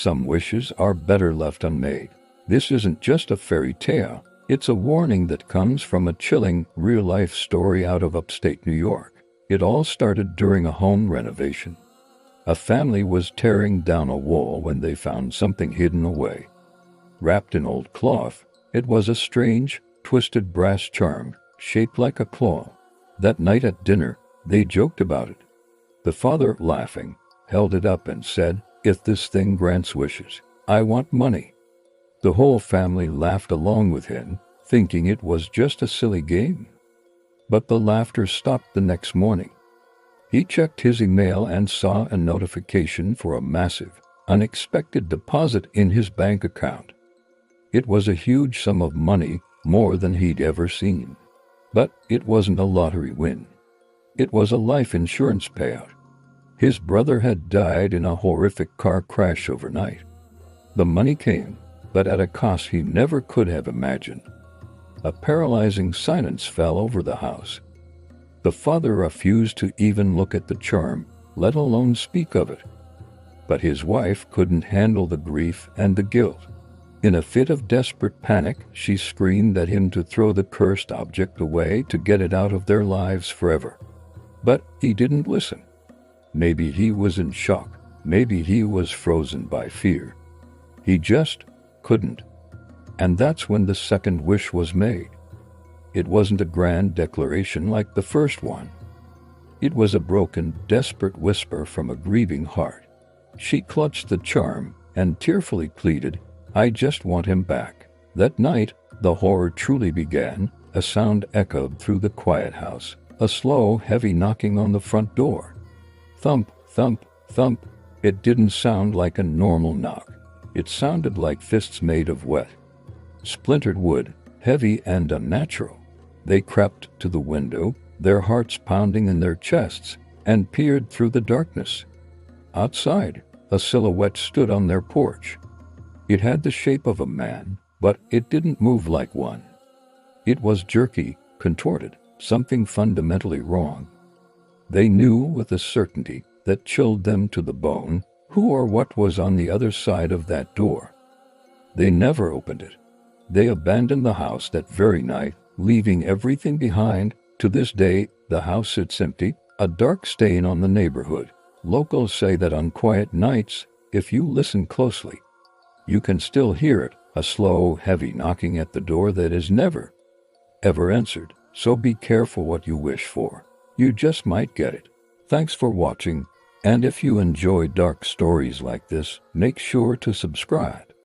Some wishes are better left unmade. This isn't just a fairy tale. It's a warning that comes from a chilling, real-life story out of upstate New York. It all started during a home renovation. A family was tearing down a wall when they found something hidden away. Wrapped in old cloth, it was a strange, twisted brass charm, shaped like a claw. That night at dinner, they joked about it. The father, laughing, held it up and said, "If this thing grants wishes, I want money." The whole family laughed along with him, thinking it was just a silly game. But the laughter stopped the next morning. He checked his email and saw a notification for a massive, unexpected deposit in his bank account. It was a huge sum of money, more than he'd ever seen. But it wasn't a lottery win. It was a life insurance payout. His brother had died in a horrific car crash overnight. The money came, but at a cost he never could have imagined. A paralyzing silence fell over the house. The father refused to even look at the charm, let alone speak of it. But his wife couldn't handle the grief and the guilt. In a fit of desperate panic, she screamed at him to throw the cursed object away to get it out of their lives forever. But he didn't listen. Maybe he was in shock. Maybe he was frozen by fear. He just couldn't. And that's when the second wish was made. It wasn't a grand declaration like the first one. It was a broken, desperate whisper from a grieving heart. She clutched the charm and tearfully pleaded, "I just want him back." That night, the horror truly began. A sound echoed through the quiet house, a slow, heavy knocking on the front door. Thump, thump, thump. It didn't sound like a normal knock. It sounded like fists made of wet, splintered wood, heavy and unnatural. They crept to the window, their hearts pounding in their chests, and peered through the darkness. Outside, a silhouette stood on their porch. It had the shape of a man, but it didn't move like one. It was jerky, contorted, something fundamentally wrong. They knew with a certainty that chilled them to the bone who or what was on the other side of that door. They never opened it. They abandoned the house that very night, leaving everything behind. To this day, the house sits empty, a dark stain on the neighborhood. Locals say that on quiet nights, if you listen closely, you can still hear it, a slow, heavy knocking at the door that is never, ever answered. So be careful what you wish for. You just might get it. Thanks for watching, and if you enjoy dark stories like this, make sure to subscribe.